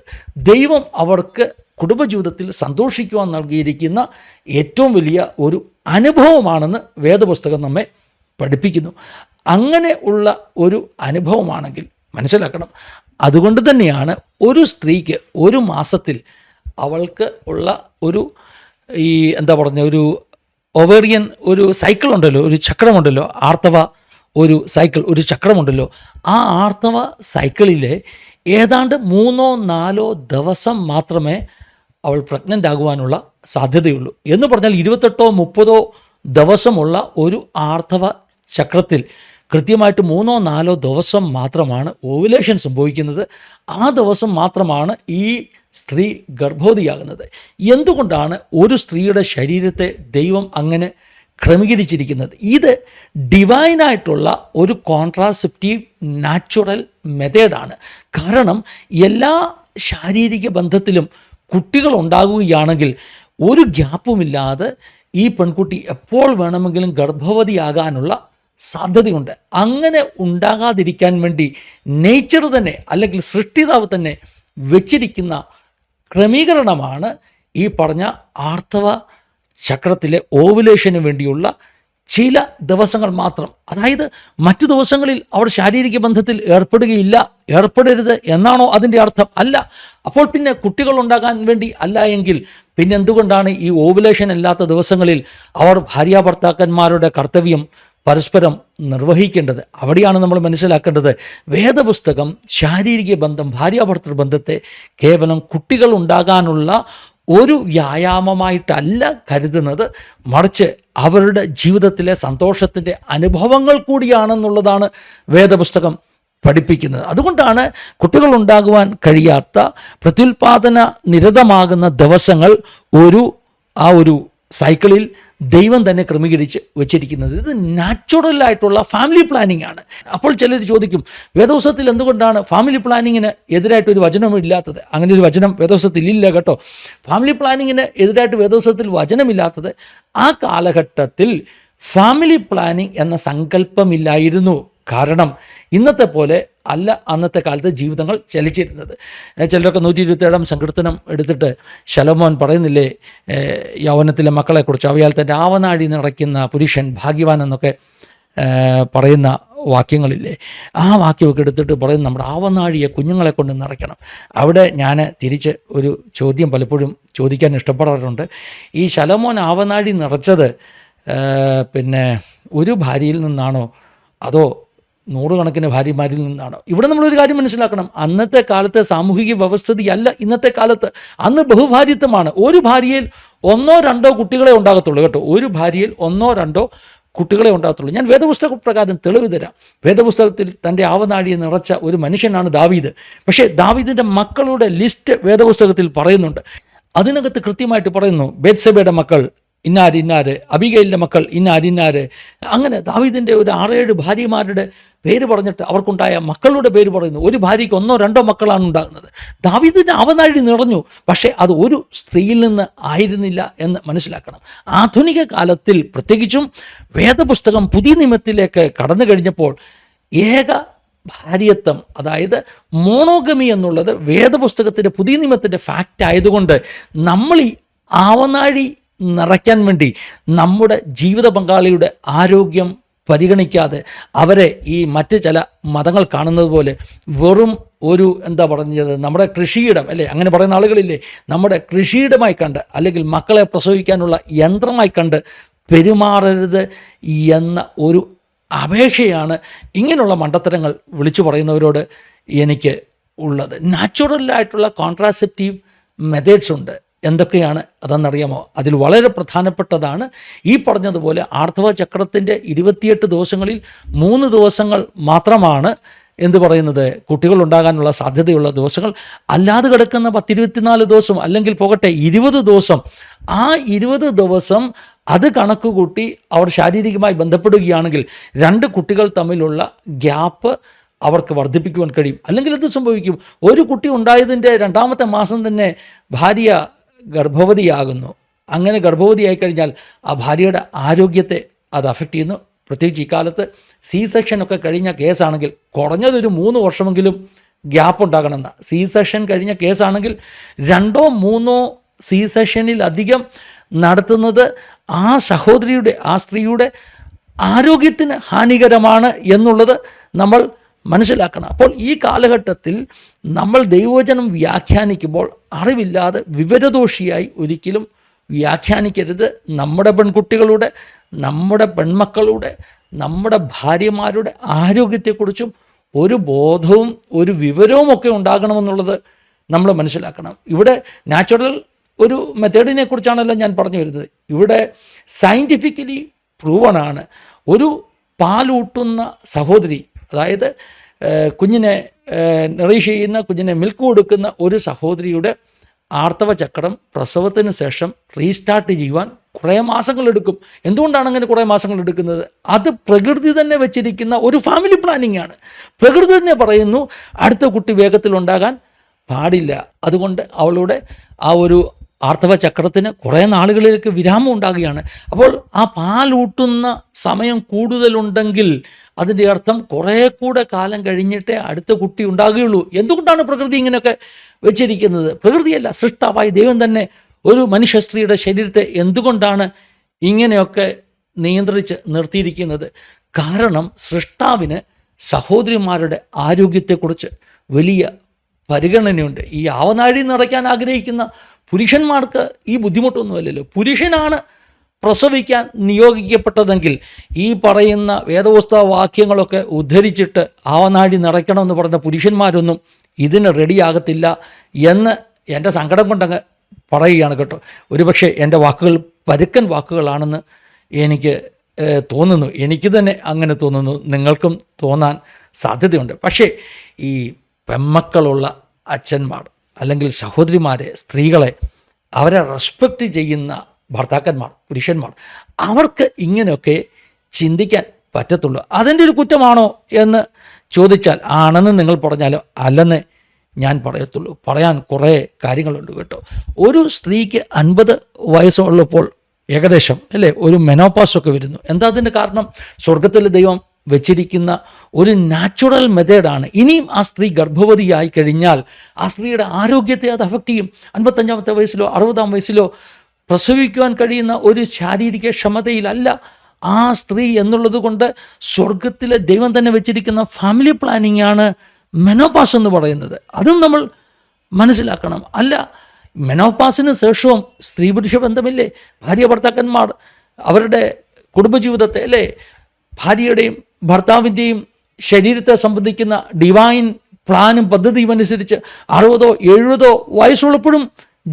ദൈവം അവർക്ക് കുടുംബജീവിതത്തിൽ സന്തോഷിക്കുവാൻ നൽകിയിരിക്കുന്ന ഏറ്റവും വലിയ ഒരു അനുഭവമാണെന്ന് വേദപുസ്തകം നമ്മെ പഠിപ്പിക്കുന്നു. അങ്ങനെ ഉള്ള ഒരു അനുഭവമാണെങ്കിൽ മനസ്സിലാക്കണം. അതുകൊണ്ട് തന്നെയാണ് ഒരു സ്ത്രീക്ക് ഒരു മാസത്തിൽ അവൾക്ക് ഉള്ള ഒരു ഒരു ഒവേറിയൻ ഒരു സൈക്കിൾ ഉണ്ടല്ലോ, ഒരു ചക്രമുണ്ടല്ലോ, ആർത്തവ ഒരു സൈക്കിൾ, ഒരു ചക്രമുണ്ടല്ലോ, ആ ആർത്തവ സൈക്കിളിലെ ഏതാണ്ട് 3-4 ദിവസം മാത്രമേ അവൾ പ്രഗ്നൻ്റ് ആകുവാനുള്ള സാധ്യതയുള്ളൂ. എന്ന് പറഞ്ഞാൽ 28-30 ദിവസമുള്ള ഒരു ആർത്തവ ചക്രത്തിൽ കൃത്യമായിട്ട് 3-4 ദിവസം മാത്രമാണ് ഓവുലേഷൻ സംഭവിക്കുന്നത്. ആ ദിവസം മാത്രമാണ് ഈ സ്ത്രീ ഗർഭവതിയാകുന്നത്. എന്തുകൊണ്ടാണ് ഒരു സ്ത്രീയുടെ ശരീരത്തെ ദൈവം അങ്ങനെ ക്രമീകരിച്ചിരിക്കുന്നത്? ഇത് ഡിവൈനായിട്ടുള്ള ഒരു കോൺട്രാസെപ്റ്റീവ് നാച്ചുറൽ മെത്തേഡാണ്. കാരണം എല്ലാ ശാരീരിക ബന്ധത്തിലും കുട്ടികൾ ഉണ്ടാകുകയാണെങ്കിൽ ഒരു ഗ്യാപ്പുമില്ലാതെ ഈ പെൺകുട്ടി എപ്പോൾ വേണമെങ്കിലും ഗർഭവതിയാകാനുള്ള സാധ്യതയുണ്ട്. അങ്ങനെ ഉണ്ടാകാതിരിക്കാൻ വേണ്ടി നേച്ചർ തന്നെ അല്ലെങ്കിൽ സൃഷ്ടിതാവ് തന്നെ വെച്ചിരിക്കുന്ന ക്രമീകരണമാണ് ഈ പറഞ്ഞ ആർത്തവ ചക്രത്തിലെ ഓവുലേഷന് വേണ്ടിയുള്ള ചില ദിവസങ്ങൾ മാത്രം. അതായത് മറ്റു ദിവസങ്ങളിൽ അവർ ശാരീരിക ബന്ധത്തിൽ ഏർപ്പെടരുത് എന്നാണോ അതിൻ്റെ അർത്ഥം? അല്ല. അപ്പോൾ പിന്നെ കുട്ടികൾ ഉണ്ടാകാൻ വേണ്ടി അല്ല എങ്കിൽ പിന്നെ എന്തുകൊണ്ടാണ് ഈ ഓവുലേഷൻ അല്ലാത്ത ദിവസങ്ങളിൽ അവർ ഭാര്യാഭർത്താക്കന്മാരുടെ കർത്തവ്യം പരസ്പരം നിർവഹിക്കേണ്ടത്? അവിടെയാണ് നമ്മൾ മനസ്സിലാക്കേണ്ടത്. വേദപുസ്തകം ശാരീരിക ബന്ധം, ഭാര്യാഭർത്തൃ ബന്ധത്തെ കേവലം കുട്ടികൾ ഉണ്ടാകാനുള്ള ഒരു വ്യായാമമായിട്ടല്ല കരുതുന്നത്, മറിച്ച് അവരുടെ ജീവിതത്തിലെ സന്തോഷത്തിൻ്റെ അനുഭവങ്ങൾ കൂടിയാണെന്നുള്ളതാണ് വേദപുസ്തകം പഠിപ്പിക്കുന്നത്. അതുകൊണ്ടാണ് കുട്ടികൾ ഉണ്ടാകുവാൻ കഴിയാത്ത പ്രത്യുൽപാദന നിരതമാകുന്ന ദിവസങ്ങൾ ആ ഒരു സൈക്കിളിൽ ദൈവം തന്നെ ക്രമീകരിച്ച് വെച്ചിരിക്കുന്നത്. ഇത് നാച്ചുറലായിട്ടുള്ള ഫാമിലി പ്ലാനിങ് ആണ്. അപ്പോൾ ചിലർ ചോദിക്കും, വേദപുസ്തകത്തിൽ എന്തുകൊണ്ടാണ് ഫാമിലി പ്ലാനിങ്ങിന് എതിരായിട്ടൊരു വചനമില്ലാത്തത്? അങ്ങനെ ഒരു വചനം വേദപുസ്തകത്തിൽ ഇല്ല കേട്ടോ. ഫാമിലി പ്ലാനിങ്ങിന് എതിരായിട്ട് വേദപുസ്തകത്തിൽ വചനമില്ലാത്തത് ആ കാലഘട്ടത്തിൽ ഫാമിലി പ്ലാനിങ് എന്ന സങ്കല്പമില്ലായിരുന്നു. കാരണം ഇന്നത്തെ പോലെ അല്ല അന്നത്തെ കാലത്ത് ജീവിതങ്ങൾ ചലിച്ചിരുന്നത്. ചിലരൊക്കെ 127 സങ്കീർത്തനം എടുത്തിട്ട് ശലോമോൻ പറയുന്നില്ലേ, യൗവനത്തിലെ മക്കളെക്കുറിച്ച്, അവയാൽ തൻ്റെ ആവനാഴി നിറയ്ക്കുന്ന പുരുഷൻ ഭാഗ്യവാൻ എന്നൊക്കെ പറയുന്ന വാക്യങ്ങളില്ലേ, ആ വാക്യമൊക്കെ എടുത്തിട്ട് പറയും നമ്മുടെ ആവനാഴിയെ കുഞ്ഞുങ്ങളെ കൊണ്ട് നിറയ്ക്കണം. അവിടെ ഞാൻ തിരിച്ച് ഒരു ചോദ്യം പലപ്പോഴും ചോദിക്കാൻ ഇഷ്ടപ്പെടാറുണ്ട്. ഈ ശലോമോൻ ആവനാഴി നിറച്ചത് പിന്നെ ഒരു ഭാര്യയിൽ നിന്നാണോ അതോ നൂറുകണക്കിന് ഭാര്യമാരിൽ നിന്നാണോ? ഇവിടെ നമ്മളൊരു കാര്യം മനസ്സിലാക്കണം. അന്നത്തെ കാലത്തെ സാമൂഹിക വ്യവസ്ഥിതിയല്ല ഇന്നത്തെ കാലത്ത്. അന്ന് ബഹുഭാര്യത്വമാണ്. ഒരു ഭാര്യയിൽ 1-2 കുട്ടികളെ ഉണ്ടാകത്തുള്ളൂ കേട്ടോ. ഒരു ഭാര്യയിൽ 1-2 കുട്ടികളെ ഉണ്ടാകത്തുള്ളൂ. ഞാൻ വേദപുസ്തക പ്രകാരം തെളിവ് തരാം. വേദപുസ്തകത്തിൽ തൻ്റെ ആവനാഴിയെ നിറച്ച ഒരു മനുഷ്യനാണ് ദാവീദ്. പക്ഷേ ദാവീദിൻ്റെ മക്കളുടെ ലിസ്റ്റ് വേദപുസ്തകത്തിൽ പറയുന്നുണ്ട്. അതിനകത്ത് കൃത്യമായിട്ട് പറയുന്നു, ബേത്സബയുടെ മക്കൾ ഇന്നാര്, അബിഗയിലിൻ്റെ മക്കൾ ഇന്നാര്. അങ്ങനെ ദാവീദിൻ്റെ ഒരു 6-7 ഭാര്യമാരുടെ പേര് പറഞ്ഞിട്ട് അവർക്കുണ്ടായ മക്കളുടെ പേര് പറയുന്നു. ഒരു ഭാര്യയ്ക്ക് 1-2 മക്കളാണ് ഉണ്ടാകുന്നത്. ദാവീദിൻ്റെ ആവനാഴി നിറഞ്ഞു, പക്ഷേ അത് ഒരു സ്ത്രീയിൽ നിന്ന് ആയിരുന്നില്ല എന്ന് മനസ്സിലാക്കണം. ആധുനിക കാലത്തിൽ പ്രത്യേകിച്ചും വേദപുസ്തകം പുതിയ നിയമത്തിലേക്ക് കടന്നു കഴിഞ്ഞപ്പോൾ ഏക ഭാര്യത്വം, അതായത് മോണോഗമി എന്നുള്ളത് വേദപുസ്തകത്തിൻ്റെ പുതിയ നിയമത്തിൻ്റെ ഫാക്റ്റ് ആയതുകൊണ്ട് നമ്മൾ ഈ ആവനാഴി നിറയ്ക്കാൻ വേണ്ടി നമ്മുടെ ജീവിത പങ്കാളിയുടെ ആരോഗ്യം പരിഗണിക്കാതെ അവരെ ഈ മറ്റ് ചില മതങ്ങൾ കാണുന്നത് പോലെ വെറും ഒരു നമ്മുടെ കൃഷിയിടം അല്ലേ, അങ്ങനെ പറയുന്ന ആളുകളില്ലേ, നമ്മുടെ കൃഷിയിടമായി കണ്ട് അല്ലെങ്കിൽ മക്കളെ പ്രസവിക്കാനുള്ള യന്ത്രമായി കണ്ട് പെരുമാറരുത് എന്ന ഒരു അപേക്ഷയാണ് ഇങ്ങനെയുള്ള മണ്ടത്തരങ്ങൾ വിളിച്ചു പറയുന്നവരോട് എനിക്ക് ഉള്ളത്. നാച്ചുറലായിട്ടുള്ള കോൺട്രാസെപ്റ്റീവ് മെത്തേഡ്സ് ഉണ്ട്. എന്തൊക്കെയാണ് അതെന്നറിയാമോ? അതിൽ വളരെ പ്രധാനപ്പെട്ടതാണ് ഈ പറഞ്ഞതുപോലെ ആർത്തവ ചക്രത്തിൻ്റെ 28 ദിവസങ്ങളിൽ 3 ദിവസങ്ങൾ മാത്രമാണ് കുട്ടികൾ ഉണ്ടാകാനുള്ള സാധ്യതയുള്ള ദിവസങ്ങൾ. അല്ലാതെ കിടക്കുന്ന 10-24 ദിവസം അല്ലെങ്കിൽ പോകട്ടെ 20 ദിവസം, ആ 20 ദിവസം അത് കണക്കുകൂട്ടി അവർ ശാരീരികമായി ബന്ധപ്പെടുകയാണെങ്കിൽ 2 കുട്ടികൾ തമ്മിലുള്ള ഗ്യാപ്പ് അവർക്ക് വർദ്ധിപ്പിക്കുവാൻ കഴിയും. അല്ലെങ്കിൽ എന്ത് സംഭവിക്കും? ഒരു കുട്ടി ഉണ്ടായതിൻ്റെ 2ാമത്തെ മാസം തന്നെ ഭാര്യ ഗർഭവതിയാകുന്നു. അങ്ങനെ ഗർഭവതിയായി കഴിഞ്ഞാൽ ആ ഭാര്യയുടെ ആരോഗ്യത്തെ അത് അഫക്റ്റ് ചെയ്യുന്നു. പ്രത്യേകിച്ച് ഈ കാലത്ത് C-സെക്ഷൻ ഒക്കെ കഴിഞ്ഞ കേസാണെങ്കിൽ കുറഞ്ഞതൊരു 3 വർഷമെങ്കിലും ഗ്യാപ്പ് ഉണ്ടാകണമെന്ന്. C-സെക്ഷൻ കഴിഞ്ഞ കേസാണെങ്കിൽ 2-3 C-സെക്ഷനിലധികം നടത്തുന്നത് ആ സഹോദരിയുടെ, ആ സ്ത്രീയുടെ ആരോഗ്യത്തിന് ഹാനികരമാണ് എന്നുള്ളത് നമ്മൾ മനസ്സിലാക്കണം. അപ്പോൾ ഈ കാലഘട്ടത്തിൽ നമ്മൾ ദൈവവചനം വ്യാഖ്യാനിക്കുമ്പോൾ അറിവില്ലാതെ വിവരദോഷിയായി ഒരിക്കലും വ്യാഖ്യാനിക്കരുത്. നമ്മുടെ പെൺകുട്ടികളുടെ, നമ്മുടെ പെൺമക്കളുടെ, നമ്മുടെ ഭാര്യമാരുടെ ആരോഗ്യത്തെക്കുറിച്ചും ഒരു ബോധവും ഒരു വിവരവും ഒക്കെ ഉണ്ടാകണമെന്നുള്ളത് നമ്മൾ മനസ്സിലാക്കണം. ഇവിടെ നാച്ചുറൽ ഒരു മെത്തേഡിനെ കുറിച്ചാണല്ലോ ഞാൻ പറഞ്ഞു വരുന്നത്. ഇവിടെ സയൻറ്റിഫിക്കലി പ്രൂവണാണ്. ഒരു പാലൂട്ടുന്ന സഹോദരി, അതായത് കുഞ്ഞിനെ നറിഷ് ചെയ്യുന്ന, കുഞ്ഞിനെ മിൽക്ക് കൊടുക്കുന്ന ഒരു സഹോദരിയുടെ ആർത്തവ ചക്രം പ്രസവത്തിന് ശേഷം റീസ്റ്റാർട്ട് ചെയ്യുവാൻ കുറേ മാസങ്ങളെടുക്കും. എന്തുകൊണ്ടാണ് അങ്ങനെ കുറേ മാസങ്ങൾ എടുക്കുന്നത്? അത് പ്രകൃതി തന്നെ വെച്ചിരിക്കുന്ന ഒരു ഫാമിലി പ്ലാനിങ് ആണ്. പ്രകൃതി തന്നെ പറയുന്നു അടുത്ത കുട്ടി വേഗത്തിലുണ്ടാകാൻ പാടില്ല. അതുകൊണ്ട് അവളുടെ ആ ഒരു ആർത്തവ ചക്രത്തിന് കുറേ നാളുകളിലേക്ക് വിരാമം ഉണ്ടാകുകയാണ്. അപ്പോൾ ആ പാലൂട്ടുന്ന സമയം കൂടുതലുണ്ടെങ്കിൽ അതിൻ്റെ അർത്ഥം കുറേ കൂടെ കാലം കഴിഞ്ഞിട്ടേ അടുത്ത കുട്ടി ഉണ്ടാകുകയുള്ളൂ. എന്തുകൊണ്ടാണ് പ്രകൃതി ഇങ്ങനെയൊക്കെ വെച്ചിരിക്കുന്നത്? പ്രകൃതിയല്ല, സൃഷ്ടാവായ ദൈവം തന്നെ ഒരു മനുഷ്യ സ്ത്രീയുടെ ശരീരത്തെ എന്തുകൊണ്ടാണ് ഇങ്ങനെയൊക്കെ നിയന്ത്രിച്ച് നിർത്തിയിരിക്കുന്നത്? കാരണം സൃഷ്ടാവിന് സഹോദരിമാരുടെ ആരോഗ്യത്തെക്കുറിച്ച് വലിയ പരിഗണനയുണ്ട്. ഈ ആവനാഴി നിറയ്ക്കാൻ ആഗ്രഹിക്കുന്ന പുരുഷന്മാർക്ക് ഈ ബുദ്ധിമുട്ടൊന്നുമല്ലല്ലോ. പുരുഷനാണ് പ്രസവിക്കാൻ നിയോഗിക്കപ്പെട്ടതെങ്കിൽ ഈ പറയുന്ന വേദപുസ്തക വാക്യങ്ങളൊക്കെ ഉദ്ധരിച്ചിട്ട് ആവനാഴി നിറയ്ക്കണമെന്ന് പറയുന്ന പുരുഷന്മാരൊന്നും ഇതിന് റെഡിയാകത്തില്ല എന്ന് എൻ്റെ സങ്കടം കൊണ്ടങ്ങ് പറയുകയാണ് കേട്ടോ. ഒരുപക്ഷെ എൻ്റെ വാക്കുകൾ പരുക്കൻ വാക്കുകളാണെന്ന് എനിക്ക് തോന്നുന്നു. എനിക്ക് തന്നെ അങ്ങനെ തോന്നുന്നു, നിങ്ങൾക്കും തോന്നാൻ സാധ്യതയുണ്ട്. പക്ഷേ ഈ പെമ്മക്കളുള്ള അച്ഛന്മാർ അല്ലെങ്കിൽ സഹോദരിമാരെ, സ്ത്രീകളെ, അവരെ റെസ്പെക്റ്റ് ചെയ്യുന്ന ഭർത്താക്കന്മാർ, പുരുഷന്മാർ, അവർക്ക് ഇങ്ങനെയൊക്കെ ചിന്തിക്കാൻ പറ്റത്തുള്ളൂ. അതിൻ്റെ ഒരു കുറ്റമാണോ എന്ന് ചോദിച്ചാൽ ആണെന്ന് നിങ്ങൾ പറഞ്ഞാലോ അല്ലെന്ന് ഞാൻ പറയത്തുള്ളൂ. പറയാൻ കുറേ കാര്യങ്ങളുണ്ട് കേട്ടോ. ഒരു സ്ത്രീക്ക് 50 വയസ്സുള്ളപ്പോൾ ഏകദേശം അല്ലേ ഒരു മെനോപാസൊക്കെ വരുന്നു. എന്താ അതിൻ്റെ കാരണം? സ്വർഗത്തിലെ ദൈവം വെച്ചിരിക്കുന്ന ഒരു നാച്ചുറൽ മെത്തേഡാണ്. ഇനിയും ആ സ്ത്രീ ഗർഭവതിയായി കഴിഞ്ഞാൽ ആ സ്ത്രീയുടെ ആരോഗ്യത്തെ അത് അഫക്റ്റ് ചെയ്യും. 55-ാമത്തെ വയസ്സിലോ 60-ാം വയസ്സിലോ പ്രസവിക്കുവാൻ കഴിയുന്ന ഒരു ശാരീരിക ക്ഷമതയിലല്ല ആ സ്ത്രീ എന്നുള്ളത് കൊണ്ട് സ്വർഗത്തിലെ ദൈവം തന്നെ വെച്ചിരിക്കുന്ന ഫാമിലി പ്ലാനിങ് ആണ് മെനോപാസ് എന്ന് പറയുന്നത്. അതും നമ്മൾ മനസ്സിലാക്കണം. അല്ല, മെനോപാസിന് ശേഷവും സ്ത്രീ പുരുഷ ബന്ധമില്ലേ? ഭാര്യ ഭർത്താക്കന്മാർ അവരുടെ കുടുംബജീവിതത്തെ അല്ലേ, ഭാര്യയുടെയും ഭർത്താവിൻ്റെയും ശരീരത്തെ സംബന്ധിക്കുന്ന ഡിവൈൻ പ്ലാനും പദ്ധതിയും അനുസരിച്ച് 60-ഓ 70-ഓ വയസ്സുള്ളപ്പോഴും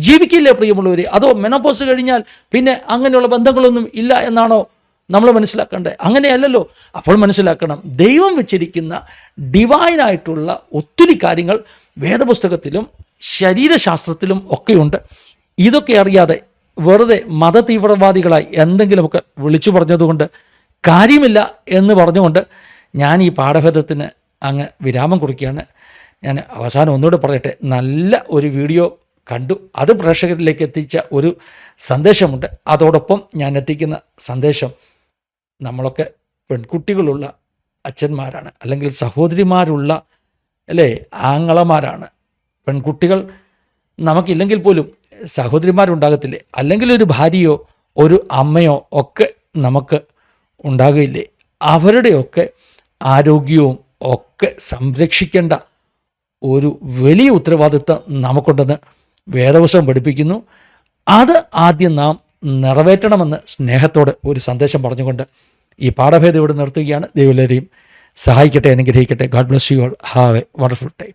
ജീവിക്കില്ലേ പ്രിയമുള്ളവർ? അതോ മെനോപോസ് കഴിഞ്ഞാൽ പിന്നെ അങ്ങനെയുള്ള ബന്ധങ്ങളൊന്നും ഇല്ല എന്നാണോ നമ്മൾ മനസ്സിലാക്കേണ്ടത്? അങ്ങനെയല്ലല്ലോ. അപ്പോൾ മനസ്സിലാക്കണം, ദൈവം വെച്ചിരിക്കുന്ന ഡിവൈനായിട്ടുള്ള ഒത്തിരി കാര്യങ്ങൾ വേദപുസ്തകത്തിലും ശരീരശാസ്ത്രത്തിലും ഒക്കെയുണ്ട്. ഇതൊക്കെ അറിയാതെ വെറുതെ മത തീവ്രവാദികളായി എന്തെങ്കിലുമൊക്കെ വിളിച്ചു പറഞ്ഞതുകൊണ്ട് കാര്യമില്ല എന്ന് പറഞ്ഞുകൊണ്ട് ഞാൻ ഈ പാഠഭേദത്തിന് അങ്ങ് വിരാമം കുറിക്കുകയാണ്. ഞാൻ അവസാനം ഒന്നുകൂടെ പറയട്ടെ, നല്ല ഒരു വീഡിയോ കണ്ടു, അത് പ്രേക്ഷകരിലേക്ക് എത്തിച്ച ഒരു സന്ദേശമുണ്ട്. അതോടൊപ്പം ഞാൻ എത്തിക്കുന്ന സന്ദേശം, നമ്മളൊക്കെ പെൺകുട്ടികളുള്ള അച്ഛന്മാരാണ്, അല്ലെങ്കിൽ സഹോദരിമാരുള്ള അല്ലേ ആങ്ങളമാരാണ്. പെൺകുട്ടികൾ നമുക്കില്ലെങ്കിൽ പോലും സഹോദരിമാരുണ്ടാകത്തില്ലേ? അല്ലെങ്കിൽ ഒരു ഭാര്യയോ ഒരു അമ്മയോ ഒക്കെ നമുക്ക് ഉണ്ടാകില്ലേ? അവരുടെയൊക്കെ ആരോഗ്യവും ഒക്കെ സംരക്ഷിക്കേണ്ട ഒരു വലിയ ഉത്തരവാദിത്വം നമുക്കുണ്ടെന്ന് വേദപുസ്തകം പഠിപ്പിക്കുന്നു. അത് ആദ്യം നാം നിറവേറ്റണമെന്ന് സ്നേഹത്തോടെ ഒരു സന്ദേശം പറഞ്ഞുകൊണ്ട് ഈ പാഠഭേദം ഇവിടെ നിർത്തുകയാണ്. ദൈവം എല്ലാവരെയും സഹായിക്കട്ടെ, അനുഗ്രഹിക്കട്ടെ. God bless you all. Have A wonderful time.